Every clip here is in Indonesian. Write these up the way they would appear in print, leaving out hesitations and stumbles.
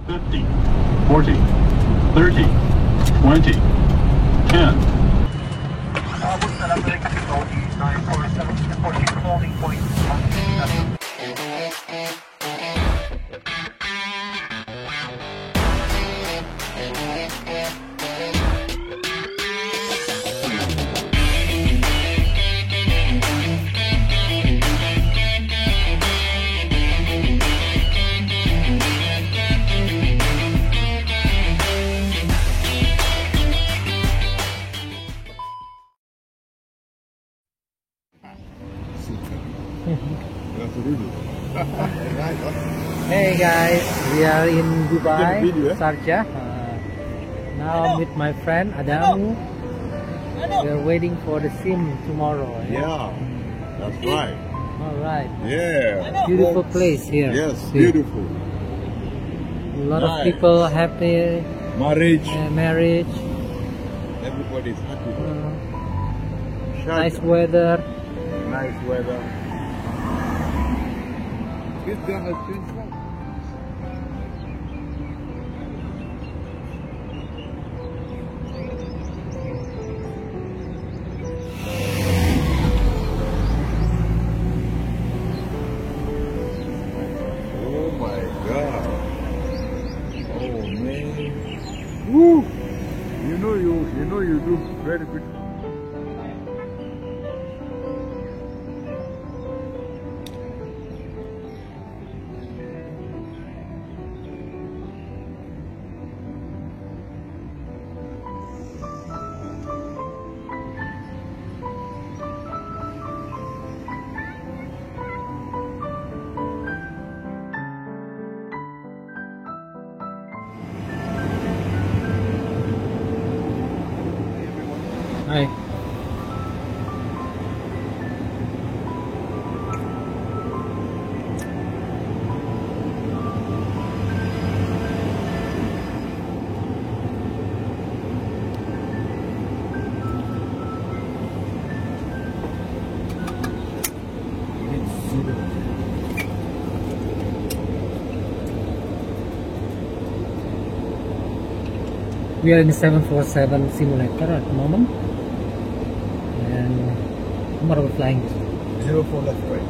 50, 40, 30, 20, 10. Hey guys, we are in Dubai, Sharjah. Now I'm with my friend Adamu. We are waiting for the sim tomorrow. Yeah, that's right. All right. Yeah. Beautiful place here. Yes, beautiful. A lot of people happy. Marriage. Marriage. Everybody's happy. Nice weather. Nice weather. Oh my God! Oh man! Woo! You know you do very good. Hi. We are in the 747 simulator at the moment. And what are we flying? 04 left, right?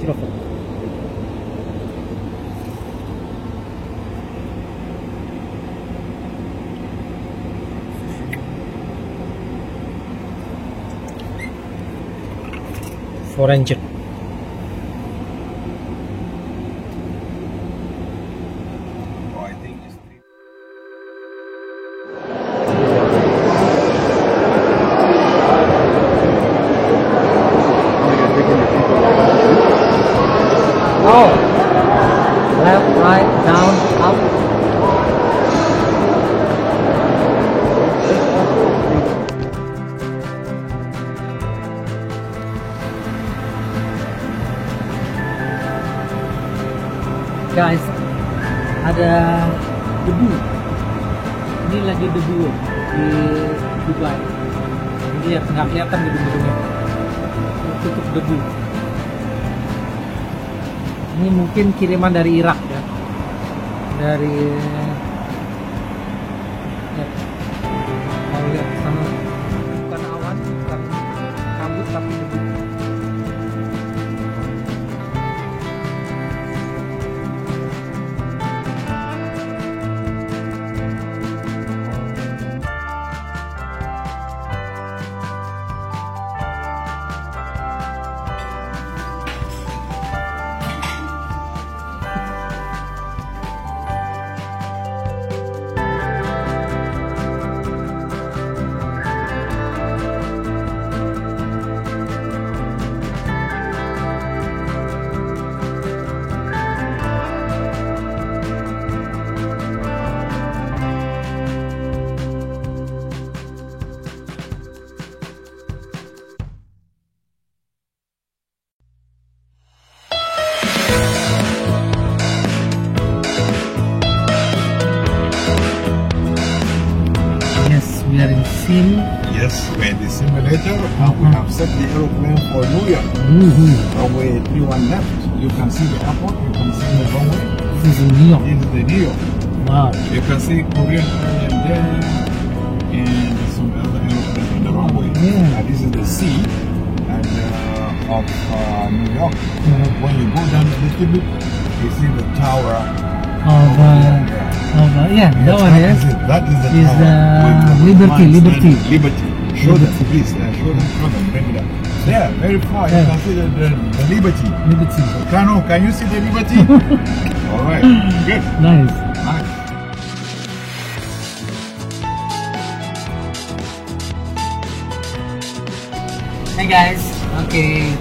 04. For engine. Oh, I think it's Oh, left, right, down, up. Guys, ada debu. Ini lagi debu di Dubai. Jadi ya nggak kelihatan gedung-gedungnya. Tutup debu. Ini mungkin kiriman dari Irak ya. Dari mau lihat sana, bukan awan, bukan kabut tapi debu. We are in sim. yes, we're in the simulator. We have set the aeroplane for New York. Runway 31 left. You can see the airport. You can see the runway. This is New York. This is the New York. Wow. You can see Korean airline there, and some other airplanes on the runway. Yeah. This is the sea and of New York. When you go down a little bit, you see the tower. Yeah, that one, yes. That is the Is tower. the Liberty. Liberty. Show them, please. Show them. Bring it up. There, very far. Yeah. You can see the Liberty. Liberty. So, Kano, can you see the Liberty? All right. Good. Nice. Nice. Hey guys, okay,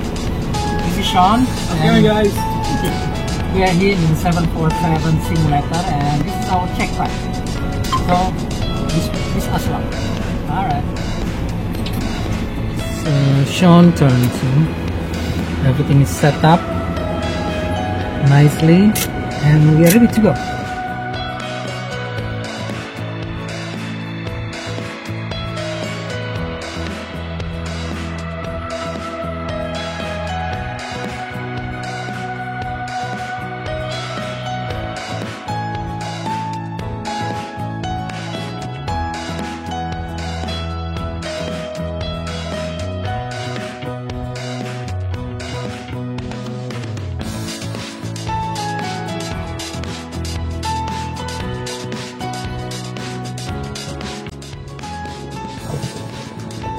this is Sean. Okay, guys. We are here in 747 simulator, and this is our check ride. So this Aslam. All right. So Sean turns. Everything is set up nicely, and we are ready to go.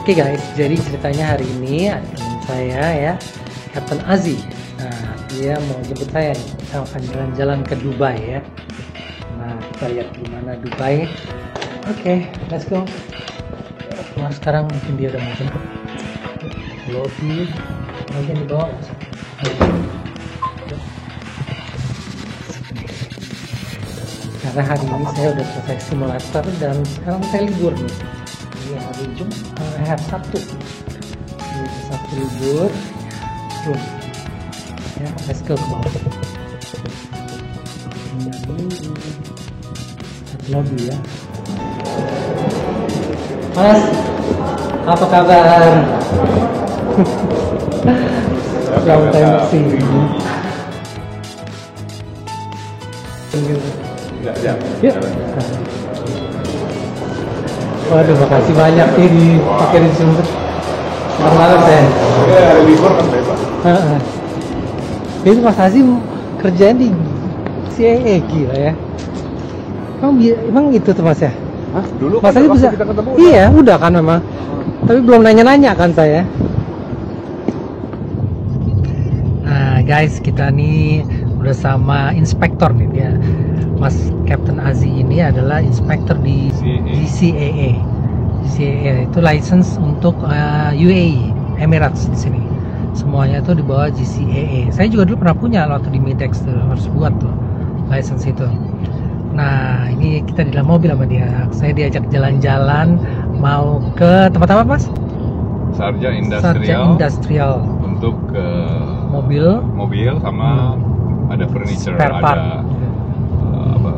Oke guys, jadi ceritanya hari ini ada teman saya ya, Captain Azi. Nah, dia mau jemput saya nih. Kita akan jalan-jalan ke Dubai ya. Nah, kita lihat gimana Dubai. Oke, let's go. Keluar sekarang, mungkin dia udah mau jemput. Lobby, mungkin di bawah. Karena hari ini saya udah selesai simulator dan sekarang saya libur nih. Ini hari Jumat, Sabtu. Ini Sabtu libur. Ya, let's go ke bawah. Satu lobby ya. Mas, apa kabar? Long time no see. Yuk. Waduh, makasih banyak nih dipakai di sumber. Malam saya. Ya, libur kan bebas. Itu Mas Azim kerjaan di CIA gila ya. Emang itu tuh Mas ya? Hah? Dulu Mas kan Azim bisa. kita ketemu. Iya, udah kan memang. Tapi belum nanya-nanya kan saya. Nah, guys, kita nih udah sama inspektor nih dia. Mas Captain Azi ini adalah inspektor di GCAA. GCAA itu license untuk UAE, Emirates di sini. Semuanya tuh di bawah GCAA. Saya juga dulu pernah punya waktu di Midex tuh, harus buat tuh license itu. Nah, ini kita di dalam mobil sama dia. Saya diajak jalan-jalan mau ke tempat apa, Mas? Sarja Sarja Industrial. Untuk mobil sama ada furniture, spare part. ada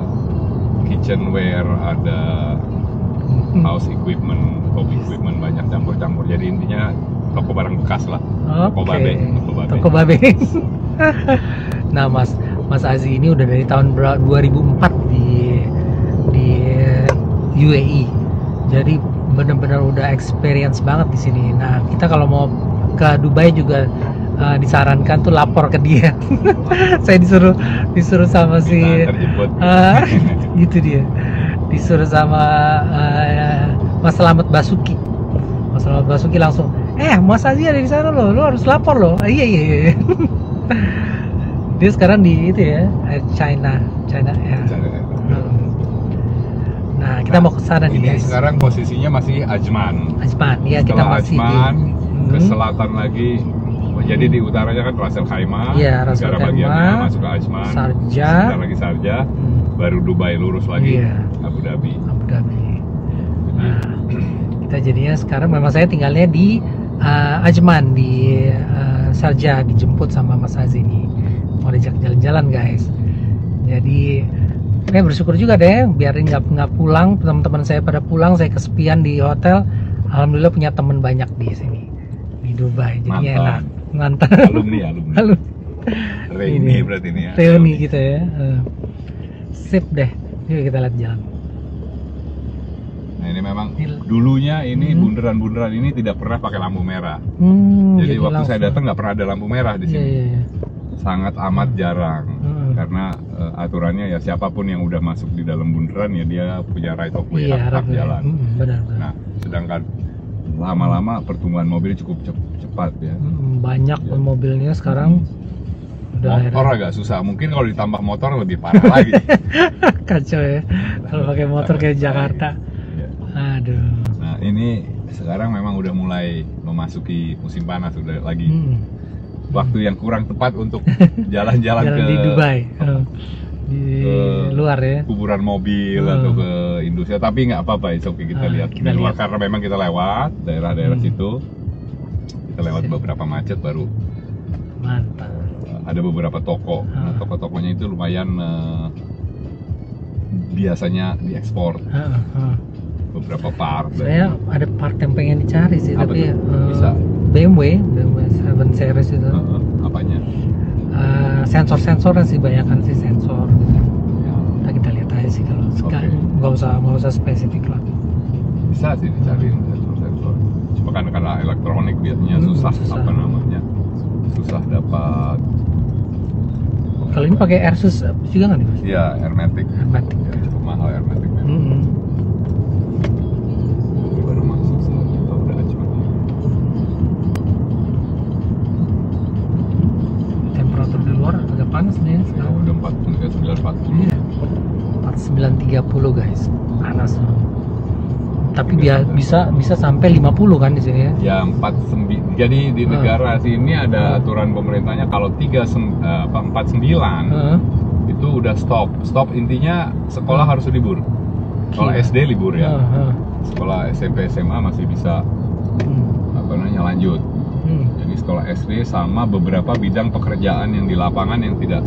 kitchenware, ada house equipment, home equipment, banyak campur-campur. Jadi intinya toko barang bekas lah. Toko babe. Nah, Mas Azi ini udah dari tahun 2004 di UAE. Jadi benar-benar udah experience banget di sini. Nah, kita kalau mau ke Dubai juga disarankan tuh lapor ke dia. Saya disuruh sama si gitu dia. Disuruh sama Mas Slamet Basuki. Mas Slamet Basuki langsung, Mas Azi ada di sana loh, lo harus lapor loh. Iya. Dia sekarang di itu ya, China ya. Nah, kita mau ke sana nih guys. Sekarang posisinya masih Ajman. Ya, kita masih Ajman, ke selatan lagi. Jadi di utaranya kan Ras Al Khaimah, negara bagiannya masuk ke Ajman, Sarja, sebentar lagi Sarja, baru Dubai lurus lagi, Abu Dhabi. Nah, kita jadinya sekarang memang saya tinggalnya di Ajman, di Sarja, dijemput sama Mas Azi ini. Mau diajak jalan-jalan guys. Jadi bersyukur juga deh, biarin nggak pulang, teman-teman saya pada pulang, saya kesepian di hotel. Alhamdulillah punya teman banyak di sini di Dubai, jadinya enak. Mantap. Alumni. Reuni berarti ini ya. Reuni gitu ya. Sip deh. Yuk kita lihat jalan. Nah ini memang dulunya ini bundaran-bundaran ini tidak pernah pakai lampu merah. Jadi waktu langsung. saya datang nggak pernah ada lampu merah di sini. Iya. Sangat amat jarang. Karena aturannya ya siapapun yang udah masuk di dalam bundaran ya dia punya right of way, hak jalan. Benar. Nah, sedangkan lama-lama pertumbuhan mobil cukup cepat ya. Banyak mobilnya sekarang. Motor agak susah, mungkin kalau ditambah motor lebih parah lagi. Kacau ya, kalau pakai motor kayak Jakarta. Ya. Aduh. Nah ini sekarang memang udah mulai memasuki musim panas, udah lagi waktu yang kurang tepat untuk jalan-jalan ke di Dubai, di luar ya. Kuburan mobil atau ke Indonesia, tapi nggak apa-apa, oke kita lihat di luar karena memang kita lewat daerah-daerah situ, kita lewat beberapa macet baru. Mantap. Ada beberapa toko, nah, toko-tokonya itu lumayan biasanya diekspor. Beberapa part. Saya ada part yang pengen dicari sih, apa tapi bisa. BMW 7 Series itu. Apanya? Sensor-sensornya sih, banyakan sih sensor. Ya. Nah, kita lihat aja sih kalau sekarang nggak usah spesifik lah. Bisa sih dicari sensor-sensor. Cuma kan karena elektronik biasanya susah apa namanya, susah dapat. Kalau ini pakai Airsus juga nggak nih Mas? Iya, hermetic. Hermetic. Ya, cukup mahal hermetic. Ini baru masuk sih, kita udah cuma. Temperatur di luar agak panas nih sekarang. Udah 49-40. Iya. 49-30 guys, panas. Tapi bisa sampai 50 kan di sini ya? Ya 49. Jadi di negara sini ada aturan pemerintahnya kalau 49 itu udah stop. Stop intinya sekolah harus libur. Kalau SD libur ya. Sekolah SMP SMA masih bisa lanjut. Jadi sekolah SD sama beberapa bidang pekerjaan yang di lapangan yang tidak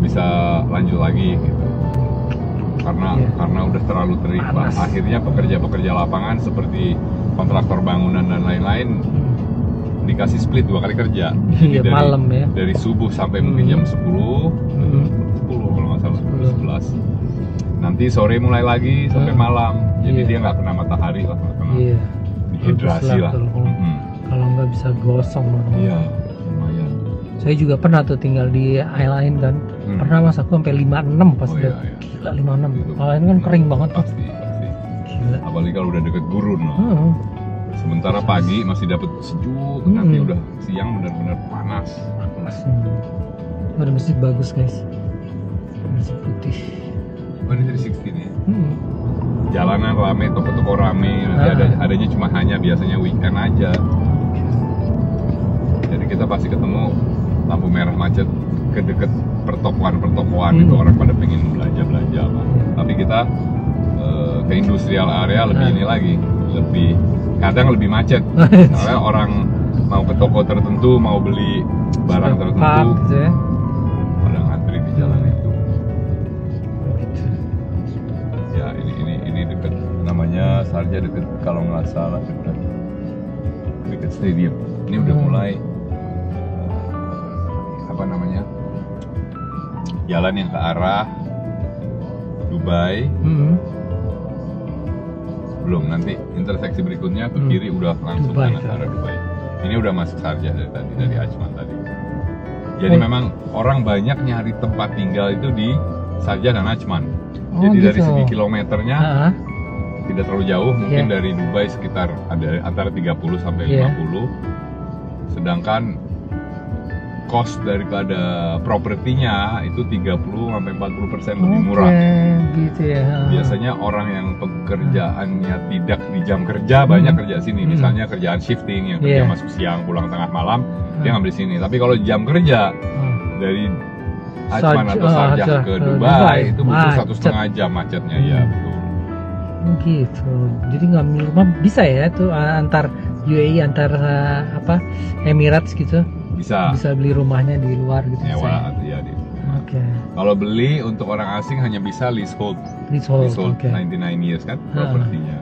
bisa lanjut lagi gitu. Karena udah terlalu terik. Akhirnya pekerja-pekerja lapangan seperti kontraktor bangunan dan lain-lain dikasih split 2 kali kerja. Jadi dari malam ya. Dari subuh sampai mungkin jam 10 kalau nggak salah 11. Nanti sore mulai lagi sampai malam. Jadi dia nggak kena matahari lah, nggak kena dehidrasi lah. Kalau nggak bisa gosong. Iya, lumayan. Saya juga pernah tuh tinggal di Island kan. Pernah mas aku sampai 56 pas gila 56. Island kan kering banget. Pasti. Gila. Apalagi kalau udah deket gurun loh. Sementara pagi masih dapat sejuk, nanti udah siang benar-benar panas. Ada masjid bagus guys. Masjid putih. Oh ini dari 16 ya? Jalanan rame, toko-toko rame, nanti adanya cuma hanya biasanya weekend aja. Jadi kita pasti ketemu lampu merah macet ke deket pertokoan itu orang pada pengen belanja apa. Tapi kita ke industrial area lebih ini lagi, kadang lebih macet. Karena orang mau ke toko tertentu, mau beli barang tertentu, pada ngantri di jalan itu. Ya ini deket, namanya Sharjah deket, kalau nggak salah deket stadium. Ini udah mulai jalan yang ke arah Dubai. Belum, nanti interseksi berikutnya ke kiri udah langsung ke arah Dubai. Ini udah masuk Sharjah dari tadi, dari Ajman tadi. Jadi memang orang banyak nyari tempat tinggal itu di Sharjah dan Ajman. Jadi dari segi kilometernya tidak terlalu jauh, mungkin dari Dubai sekitar ada antara 30 sampai 50. Sedangkan cost daripada propertinya itu 30 sampai 40% lebih murah. Gitu ya. Biasanya orang yang pekerjaannya tidak di jam kerja banyak kerja sini. Misalnya kerjaan shifting yang kerja masuk siang pulang tengah malam, dia ngambil sini. Tapi kalau jam kerja dari Ajman atau Sharjah ke Dubai itu butuh 1,5 jam macetnya. Ya betul. Gitu. Jadi ngambil rumah bisa ya tuh antar UAE antar Emirates gitu. Bisa beli rumahnya di luar gitu. Nyewa ya di. Kalau beli untuk orang asing hanya bisa leasehold 99 years kan propertinya.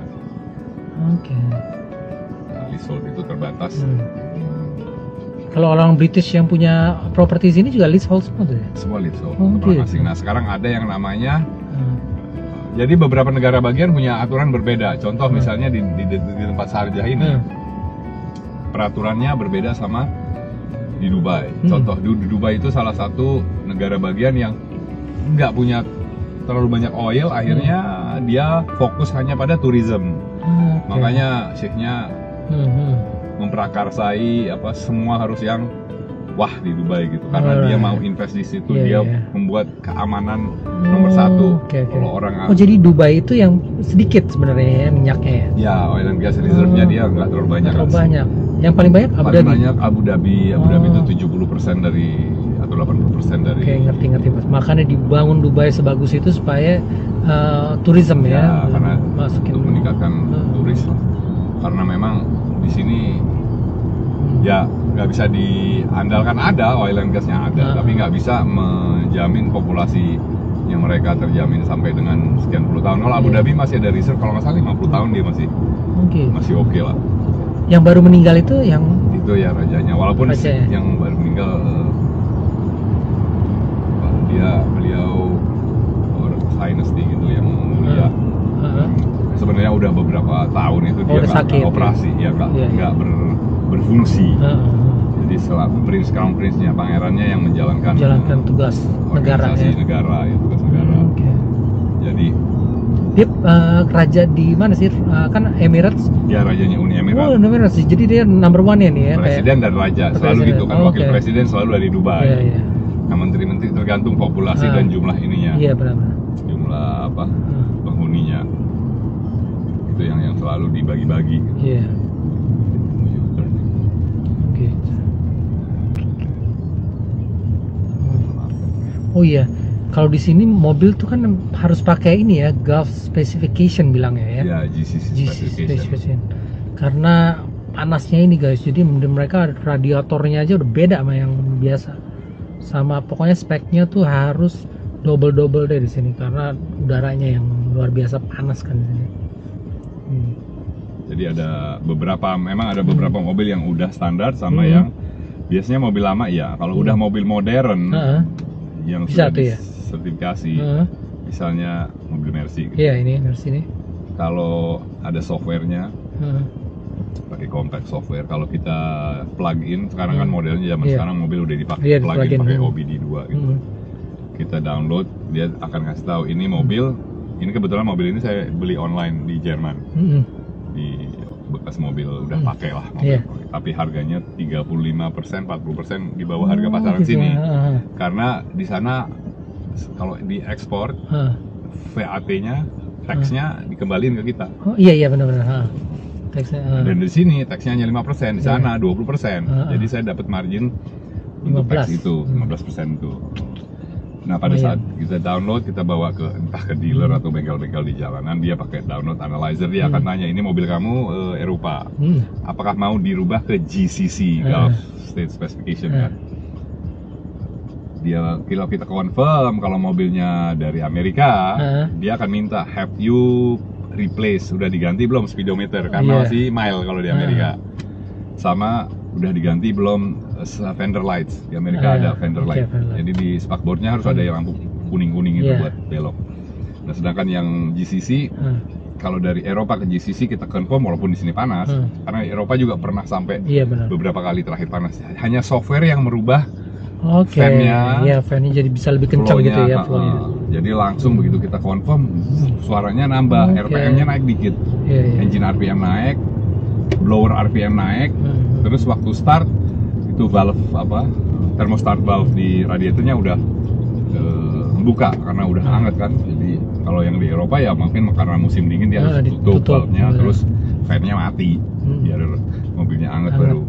Nah, leasehold itu terbatas. Kalau orang British yang punya properti sini juga leasehold semua tuh ya? Semua leasehold untuk orang asing. Nah sekarang ada yang namanya Jadi beberapa negara bagian punya aturan berbeda. Contoh misalnya di tempat Sharjah ini, peraturannya berbeda sama di Dubai. Contoh di Dubai itu salah satu negara bagian yang nggak punya terlalu banyak oil, akhirnya dia fokus hanya pada tourism. Makanya syekhnya memprakarsai apa semua harus yang wah di Dubai gitu, karena dia mau invest di situ, dia membuat keamanan nomor satu. Kalau orang jadi Dubai itu yang sedikit sebenarnya ya minyaknya ya? Ya, oil and gas reserve-nya dia nggak terlalu banyak. Terlalu banyak. Yang paling banyak Abu Dhabi. Banyak Abu Dhabi itu 70% dari atau 80% dari. Oke, ngerti Mas. Makanya dibangun Dubai sebagus itu supaya tourism ya, karena masukin untuk meningkatkan turis. Karena memang di sini ya nggak bisa diandalkan, ada oil and gasnya ada, tapi nggak bisa menjamin populasi yang mereka terjamin sampai dengan sekian puluh tahun. Kalau Abu Dhabi masih ada reserve, kalau nggak salah 50 tahun dia masih oke lah. Yang baru meninggal itu yang itu ya rajanya, walaupun yang baru meninggal beliau dynasty gitu yang mulia. Sebenarnya udah beberapa tahun itu dia nggak operasi ya, nggak berfungsi. Jadi crown prince-nya, pangerannya yang menjalankan tugas negara ya. Tugas negara. Jadi dia raja di mana sih? Kan Emirates. Ya, rajanya Uni Emirat. Oh, Emirates. Jadi dia number one ya nih ya. Presiden dan raja selalu gitu kan. Wakil presiden selalu dari Dubai. Nah, menteri-menteri tergantung populasi dan jumlah ininya. Iya, benar. Jumlah apa? Penghuninya. Itu yang selalu dibagi-bagi. Iya. Oke. Oh iya. Kalau di sini mobil tuh kan harus pakai ini ya, Gulf Specification bilangnya ya. Ya, GCC Specification. Karena panasnya ini guys, jadi mereka radiatornya aja udah beda sama yang biasa. Sama pokoknya speknya tuh harus double deh di sini karena udaranya yang luar biasa panas kan di sini. Jadi ada beberapa mobil yang udah standar sama yang biasanya mobil lama ya. Kalau udah mobil modern yang bisa sudah tuh ya. Sertifikasi, misalnya mobil Mercy. Iya, ini Mercy ini. Kalau ada softwarenya, pakai compact software. Kalau kita plug in, sekarang kan modelnya zaman sekarang mobil udah dipakai plug in pakai OBD2 gitu. Kita download, dia akan kasih tahu ini mobil. Ini kebetulan mobil ini saya beli online di Jerman, di bekas mobil udah pakai lah mobil. Tapi harganya 35%, 40% di bawah harga pasaran sini. Karena di sana kalau diekspor VAT-nya, tax-nya dikembaliin ke kita. Oh iya benar-benar. Dan di sini tax-nya hanya 5%, di sana 20%. Jadi saya dapat margin untuk tax itu 15% itu. Nah, pada saat kita download, kita bawa ke entah ke dealer atau bengkel-bengkel di jalanan, dia pakai download analyzer, dia akan tanya, ini mobil kamu Eropa, apakah mau dirubah ke GCC, Gulf State Specification kan? Kalau kita confirm kalau mobilnya dari Amerika, dia akan minta, have you replace, udah diganti belum speedometer, karena masih mile kalau di Amerika, sama udah diganti belum fender lights, di Amerika ada fender light, jadi di spakboardnya harus ada yang lampu kuning-kuning itu buat belok. Nah, sedangkan yang GCC, kalau dari Eropa ke GCC kita confirm walaupun di sini panas, karena Eropa juga pernah sampai beberapa kali terakhir panas, hanya software yang merubah fan-nya, fan-nya jadi bisa lebih kencang gitu ya flow-nya. Jadi langsung begitu kita confirm, suaranya nambah, RPM-nya naik dikit, engine RPM naik, blower RPM naik, terus waktu start itu valve thermostat valve di radiatornya udah membuka karena udah hangat kan. Jadi kalau yang di Eropa ya mungkin karena musim dingin dia harus tutup valve-nya, terus fan-nya mati biar mobilnya hangat baru.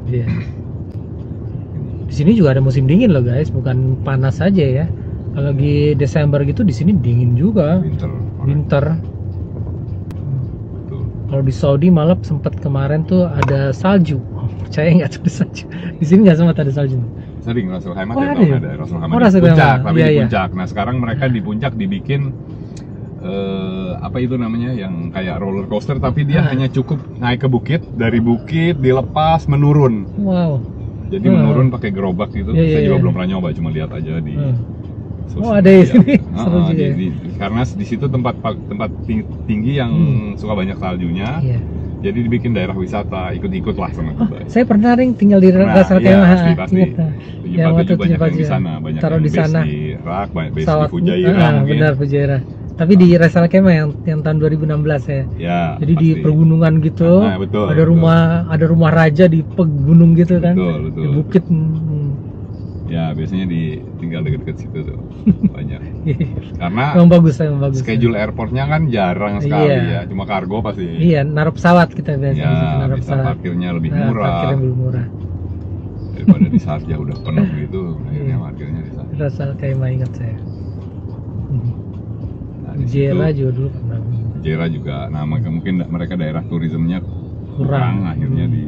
Di sini juga ada musim dingin loh guys, bukan panas saja ya. Kalau di Desember gitu di sini dingin juga. Winter. Kalau di Saudi malah sempat kemarin tuh ada salju. Percaya nggak tuh salju? Di sini nggak sempat ada salju. Sering Rasul Hamad ada Rasul Hamad di puncak, tapi di puncak. Nah sekarang mereka di puncak dibikin apa itu namanya yang kayak roller coaster, tapi dia hanya cukup naik ke bukit, dari bukit dilepas menurun. Wow. Jadi menurun pakai gerobak gitu. Saya juga belum pernah nyoba, cuma lihat aja di Oh, ada di sini. Seru juga. Karena di situ tempat tinggi yang suka banyak saljunya. Iya. Jadi dibikin daerah wisata, ikut-ikut lah sama Dubai. Saya pernah tinggal di Ras Al Khaimah. Pasti. Yang waktu banyak yang di sana, banyak taruh yang di sana. Base di Rak, base di Fujairah mungkin. Benar, Fujairah. Tapi di Ras Al Khaimah yang tahun 2016 ya. Ya. Jadi pasti. di pergunungan gitu. Betul, ada rumah raja di pegunung gitu kan. Betul. Di bukit. Ya, biasanya tinggal deket-deket situ tuh. Banyak. Karena emang bagus. Schedule airportnya kan jarang sekali ya. Cuma kargo pasti. Iya, naruh pesawat kita biasanya di situ, naruh bisa pesawat. Parkirnya lebih murah. Daripada di Sharjah udah penuh gitu, akhirnya parkirnya di sana. Ras Al Khaimah ingat saya. Nah, di Fujairah situ, juga dulu pernah. Fujairah juga, nah mungkin mereka daerah turismenya kurang akhirnya di.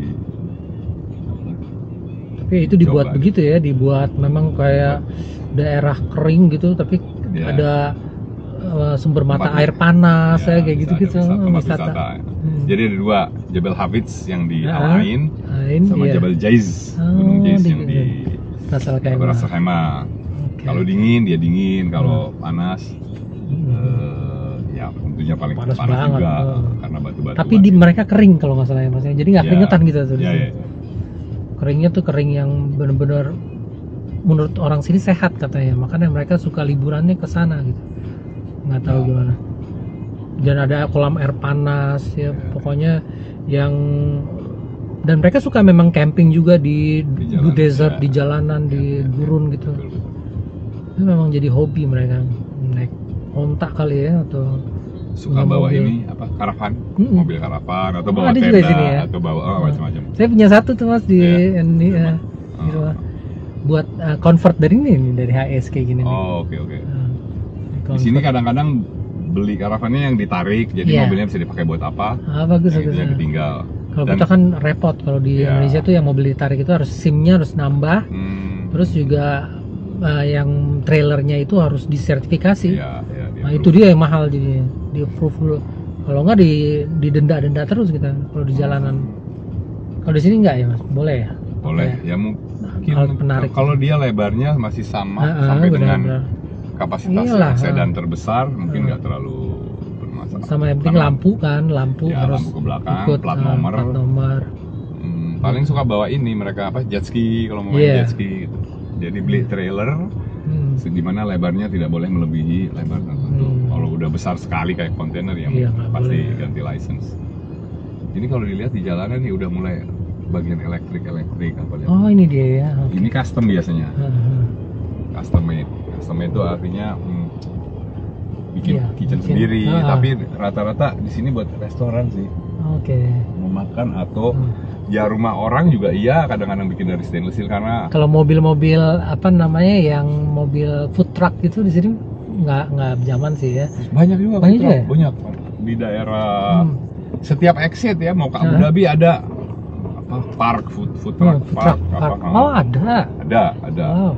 Tapi itu dibuat begitu ya, dibuat memang kayak daerah kering gitu, tapi ada sumber mata air panas ya, kayak gitu-gitu. Wisata. Jadi ada dua, Jabal Hafidz yang di Al Ain sama Jabal Jaiz, Gunung Jaiz yang di Ras Al Khaimah. Kalau dingin dia dingin, kalau panas ya tentunya paling panas juga karena batu-batu. Tapi di mereka kering kalau nggak salah ya maksudnya, jadi nggak keringetan gitu tuh. Keringnya tuh kering yang benar-benar menurut orang sini sehat katanya, makanya mereka suka liburannya ke sana gitu. Nggak tahu gimana. Dan ada kolam air panas ya, pokoknya yang, dan mereka suka memang camping juga di desert, di jalanan, di gurun gitu. Itu memang jadi hobi mereka, naik onta kali ya, atau suka bawa mobil. Ini apa, karavan, mobil karavan atau bawa tenda ya? Atau bawa macam-macam. Saya punya satu tuh Mas di rumah. Buat convert dari HS kayak gini. Oh, oke. Di sini kadang-kadang beli karavannya yang ditarik, jadi mobilnya bisa dipakai buat apa? Bagus. Yang ditinggal. Kalau kita kan repot, kalau di Indonesia tuh yang mobil ditarik itu harus SIM-nya harus nambah, terus juga yang trailernya itu harus disertifikasi. Nah itu dia yang mahal, jadi di approve dulu. Kalau nggak didenda terus kita kalau di jalanan. Kalau di sini nggak ya Mas? Boleh ya? Boleh. Ya mungkin kalau dia lebarnya masih sama sampai dengan kapasitas sedan terbesar, mungkin nggak terlalu bermasalah. Sama yang penting lampu harus lampu ke belakang, ikut, plat nomor. Paling suka bawa ini mereka jet ski kalau mau main jet ski gitu. Jadi beli trailer di mana lebarnya tidak boleh melebihi lebar tertentu. Kalau udah besar sekali kayak kontainer yang pasti ganti license. Ini kalau dilihat di jalanan nih udah mulai bagian elektrik apa lihat. Oh ini dia ya. Ini custom biasanya. Custom made itu artinya bikin kitchen sendiri. Tapi rata-rata di sini buat restoran sih. Mau makan atau ya rumah orang juga kadang-kadang bikin dari stainless steel karena kalau mobil-mobil apa namanya yang mobil food truck itu di sini nggak zaman sih ya. Banyak di daerah setiap exit ya mau ke Abu Dhabi ada park food truck park. Oh ada. Wow.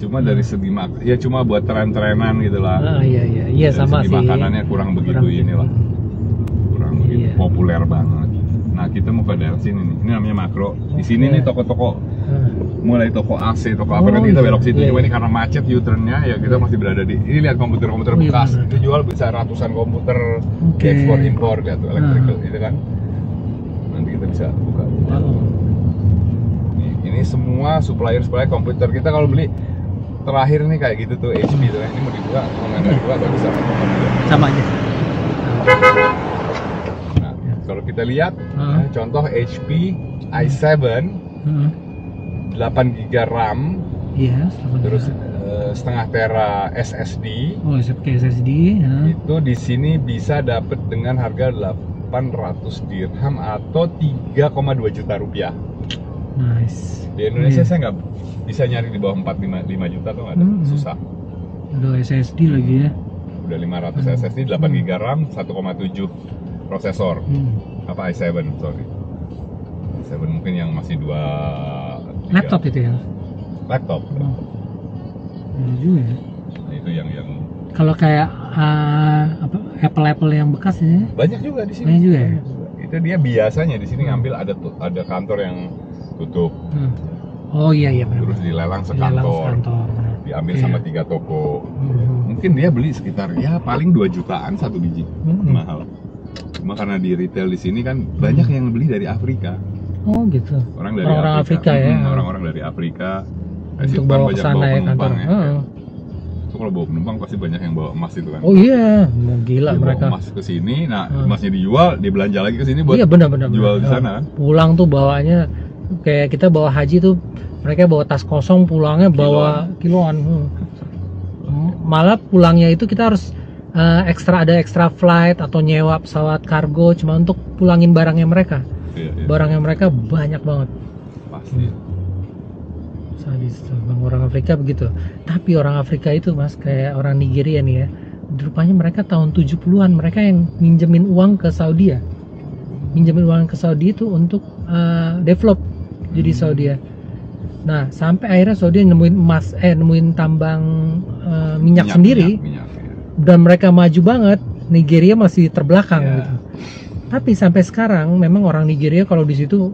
Cuma dari segi cuma buat tren-trenan gitulah. Iya sama sih. Makanannya kurang begitu populer banget. Nah kita mau ke daerah sini nih, ini namanya Makro. Di sini nih toko-toko, mulai toko AC, toko apa nanti kita belok situ. Cuma ini karena macet U-turn-nya, ya kita masih berada di. Ini lihat komputer bekas, itu jual bisa ratusan komputer ekspor impor gitu, electrical itu kan. Nanti kita bisa buka. Ini semua supplier komputer kita kalau beli terakhir nih kayak gitu tuh HP tuh, ini mau dibuka, mau nggak dibuka nggak bisa. Sama aja. Kalau kita lihat, contoh HP i7, 8 GB RAM, terus setengah tera SSD. Oh, SSD. Itu di sini bisa dapat dengan harga 800 dirham atau 3,2 juta rupiah. Nice. Di Indonesia saya nggak bisa nyari di bawah 4-5 juta tuh nggak ada, susah. Udah SSD lagi ya. Udah 500 SSD, 8 GB RAM, 1,7 prosesor. Apa i7 sorry. i7 mungkin yang masih 2 laptop itu ya. Laptop. Juga ya. Nah, itu yang kalau kayak Apple yang bekas ya. Banyak juga di sini. Banyak juga ya. Itu dia biasanya di sini ngambil ada kantor yang tutup. Oh iya benar. Terus dilelang sekantor. Di diambil sama 3 toko. Mungkin dia beli sekitar ya paling 2 jutaan satu biji. Mahal. Cuma karena di retail di sini kan banyak yang beli dari Afrika. Oh gitu. Orang Afrika ya. Orang-orang dari Afrika. Untuk bawa ke sana ya kantor. So, kalau bawa penumpang pasti banyak yang bawa emas itu kan. Oh iya, gila dia mereka. Bawa emas ke sini, nah emasnya dijual, dia belanja lagi ke sini buat benar. jual di sana kan. Pulang tuh bawanya kayak kita bawa haji tuh, mereka bawa tas kosong, pulangnya bawa kiloan. Malah pulangnya itu kita harus ada extra flight atau nyewa pesawat kargo cuma untuk pulangin barangnya mereka. Iya. Barangnya mereka banyak banget. Pasti. Sadis tuh, bang, orang Afrika begitu. Tapi orang Afrika itu mas, kayak orang Nigeria nih ya, rupanya mereka tahun 70-an mereka yang minjemin uang ke Saudi ya. Minjemin uang ke Saudi itu untuk develop jadi Saudi ya. Nah sampai akhirnya Saudi nemuin tambang minyak sendiri. Minyak, ya. Dan mereka maju banget. Nigeria masih terbelakang gitu. Tapi sampai sekarang memang orang Nigeria kalau di situ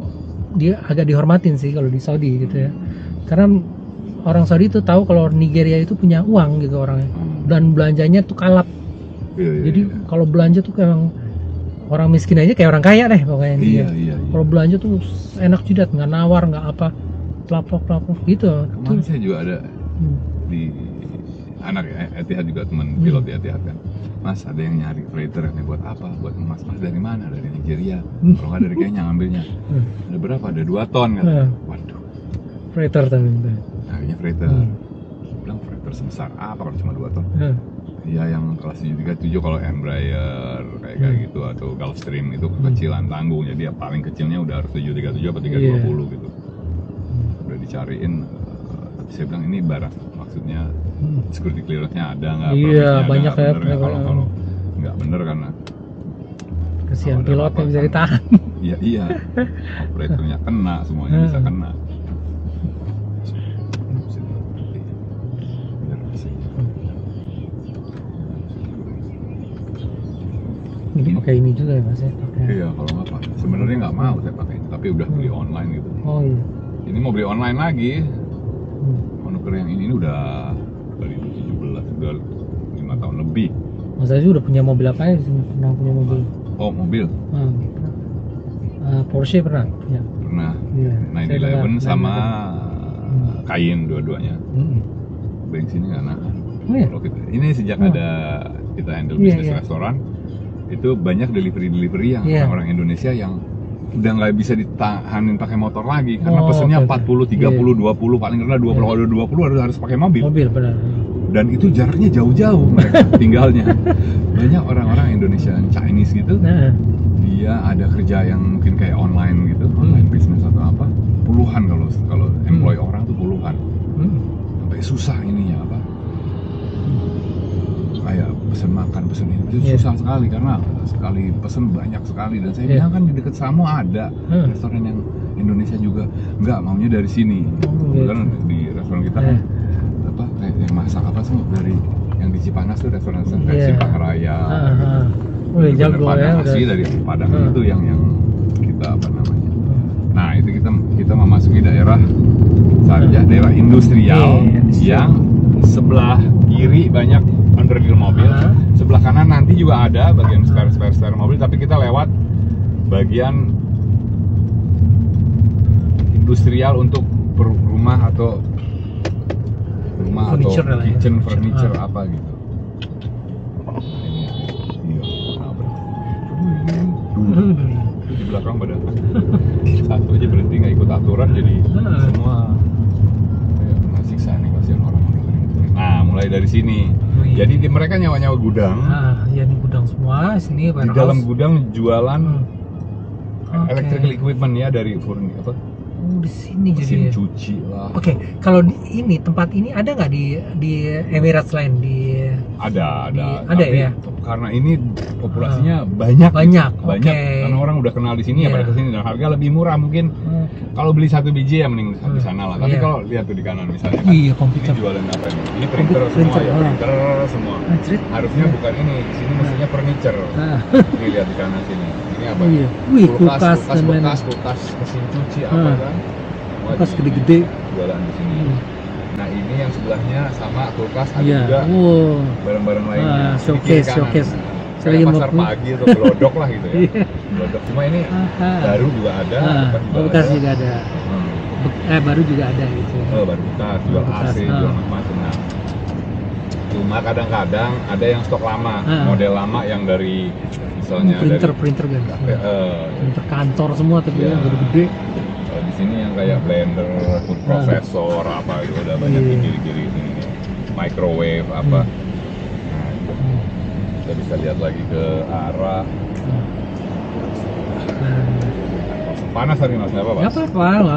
dia agak dihormatin sih kalau di Saudi gitu ya. Karena orang Saudi itu tahu kalau Nigeria itu punya uang gitu orangnya, dan belanjanya tuh kalap. Jadi kalau belanja tuh kayak orang miskin aja kayak orang kaya deh pokoknya dia. Kalau belanja tuh enak jidat, nggak nawar, nggak apa, pelapor gitu. Kemarin saya juga ada di anak Etihad juga, teman pilot di Etihad kan. Mas, ada yang nyari freighter nih buat apa? Buat emas. Mas dari mana? Dari Nigeria. Kalau nggak dari Kenya ngambilnya. Ada berapa? Ada 2 ton kan. Waduh. Freighter tapi harganya freighter. Bilang freighter sebesar apa kalau cuma 2 ton? Iya, yang kelas 737 kalau Embraer kayak gitu atau Gulfstream itu kekecilan tanggung. Jadi ya paling kecilnya udah harus 737 atau 320 gitu. Udah dicariin, tapi saya bilang ini barang, maksudnya security clearance-nya ada nggak? Iya, banyak ya. Kalau nggak bener karena kesian pilotnya bisa ditahan. Iya. Operatornya kena, semuanya bisa kena. Ini pakai ini juga ya mas ya? Iya, kalau nggak pak. Sebenarnya nggak mau saya pakai ini, tapi udah beli online gitu. Oh iya. Ini mau beli online lagi. Monoker yang ini udah 2017, udah 5 tahun lebih. Mas Aziz udah punya mobil apa ya? Pernah punya mobil? Oh, mobil? Porsche pernah? Ya. Pernah. Iya. 911 sama Cayenne dua-duanya. Bensinnya nggak nahan. Oh, iya? Ini sejak ada kita handle bisnis restoran, itu banyak delivery yang orang Indonesia yang udah nggak bisa ditahanin pakai motor lagi karena pesennya 40, 30, 20, paling rendah 20. Kalau udah 20 harus pakai mobil. Mobil benar. Dan itu jaraknya jauh-jauh mereka tinggalnya. Banyak orang-orang Indonesia Chinese gitu. Dia ada kerja yang mungkin kayak online gitu, online business atau apa. Puluhan kalau employ orang tuh puluhan. Sampai susah ininya apa? Kayak pesen makan, pesen ini itu susah sekali karena sekali pesen banyak sekali. Dan saya bilang kan di dekat Samo ada restoran yang Indonesia juga, nggak maunya dari sini. Karena di restoran kita kan apa kayak yang masak apa sih dari yang di Cipanas tuh restoran kayak Simpang Raya. Udah jago ya. Asli dari Padang itu yang kita apa namanya. Nah itu kita memasuki daerah Sarjah, daerah industrial yang sebelah kiri banyak underdeal mobil, sebelah kanan nanti juga ada bagian spare mobil, tapi kita lewat bagian industrial untuk rumah atau kitchen furniture apa gitu. Itu di belakang pada satu aja berhenti nggak ikut aturan, jadi semua kayak siksa nih, kasihan orang. Nah mulai dari sini. Jadi mereka nyawa gudang. Iya nih gudang semua sini. Di dalam gudang jualan electrical equipment ya dari apa? Di sini mesin jadi. Cuci lah. Oke, kalau ini tempat ini ada nggak di Emirates lain di? Ada ya. Karena ini populasinya banyak. Karena orang udah kenal di sini ya pada kesini, dan harga lebih murah mungkin. Kalau beli satu biji ya mending di sana lah. Tapi kalau lihat tuh di kanan misalnya kan, komputer. Ini jualan apa ini? Ini printer semua. Harusnya bukan ini. Di sini mestinya furniture. Ini lihat di kanan sini. Ini apa? Kulkas bekas, kulkas mesin cuci apa kan? Kulkas gede-gede. Jualan di sini. Nah ini yang sebelahnya sama kulkas ada Iya. juga Wow. barang-barang lainnya. Ah, Di kiri kanan. showcase. Saya Kayak lagi pasar mau- pagi atau gelodok lah gitu ya. Iya. Gelodok cuma ini Aha. baru juga ada, bekas juga Bekas ada. juga ada. Hmm. Baru juga ada gitu. Oh, baru bekas, jual Bekas, AC, jual ah. macam-macam. Nah, cuma kadang-kadang ada yang stok lama, Ah. model lama yang dari misalnya Printer dari printer guys. Printer kantor semua tapi Iya. yang gede-gede. kalau di sini yang kayak blender, food processor apa gitu udah banyak di Iya. kiri-kiri sini. Microwave apa. Nah, Hmm. kita bisa lihat lagi ke arah Nah, panas hari mas, nggak apa-apa. nggak apa-apa.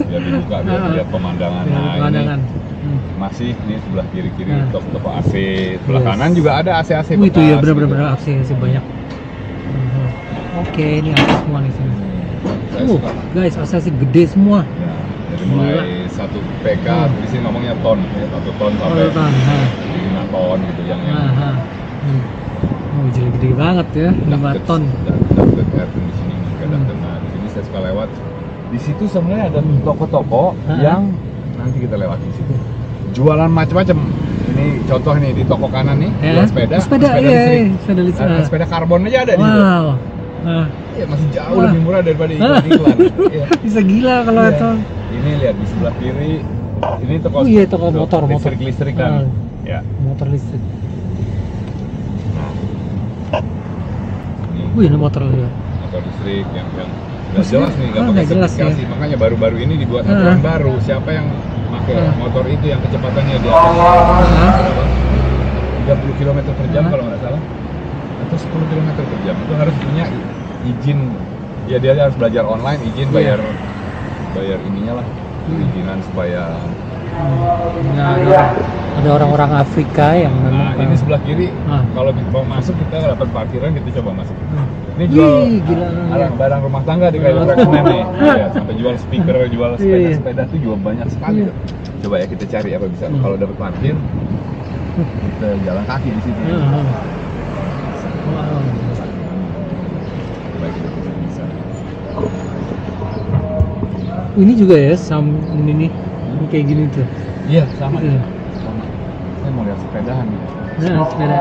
Biar dibuka, biar Ah. lihat pemandangan. Ya, Nah, pemandangan. ini masih ini sebelah kiri-kiri Nah. toko AC, sebelah Yes. kanan juga ada AC-AC Oh, itu ya bekas benar-benar gitu. aksi banyak. Oke, ini AC semua nih sini. Saya suka. Guys, AC gede semua. Ya, dari mulai 1 PK, di sini ngomongnya ton, ya, 1 ton sampai Oh, ton. 5 ton gitu yang Aha. Oh, gede banget ya, 5 ton. Ducted air conditioning kayak ducted. Nah, di sini saya suka lewat. Di situ sebenarnya ada toko-toko yang nanti kita lewati di situ. Jualan macam-macam. Ini contoh nih di toko kanan nih, Ya. jual sepeda, Sepeda, iya, listrik. sepeda listrik. Nah, sepeda karbon aja ada di situ. Wow. Ah, Iya, masih jauh Wah. lebih murah daripada iklan-iklan. Iya. bisa gila kalau Iya. itu. Ini lihat di sebelah kiri, ini toko Oh iya, toko motor. listrik kan. Ya. Motor listrik. Nah, ini Wih, ini motor ya. motor listrik yang nggak Maksudnya- jelas nih, nggak ah, pakai nggak jelas sertifikasi. ya. Makanya baru-baru ini dibuat Ah. aturan baru. Siapa yang pakai Ah. motor itu yang kecepatannya di atas Ah. berapa? 30 km per jam Ah. kalau nggak salah, atau 10 km per jam itu harus punya izin. Ya dia harus belajar online, izin Iya. bayar ininya lah, perizinan supaya. Nah, ada orang-orang Afrika yang Nah, memang ini sebelah kiri. Ah. Kalau mau masuk kita dapat parkiran, kita coba masuk. Ini Wih, jual gila. barang rumah tangga di kayak Rexman nih. Ya, sampai jual speaker, jual Iya. sepeda tuh jual banyak sekali. Iya. Coba ya kita cari apa bisa. Kalau dapat parkir, kita jalan kaki di situ. Wow. Coba kita bisa. Ini juga ya, ini nih. Ini kayak gini tuh. Iya, sama. Iya. Sama. Saya mau lihat sepedahan nih. Nah, sepeda.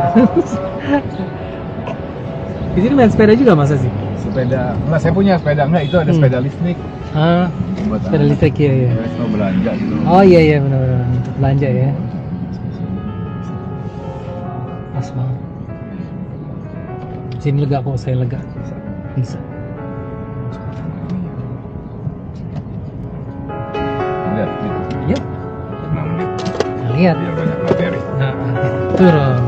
Di sini main sepeda juga masa sih? Sepeda, enggak saya punya sepeda, enggak itu ada sepeda listrik. Ah, Buat sepeda anak. listrik ya, ya. Ya, mau belanja gitu. Oh iya iya benar-benar untuk belanja ya. Pas banget. Sini lega kok, saya lega. Bisa. Lihat, gitu. Iya. 6 menit. Nah, lihat. Biar banyak materi. Nah, turun.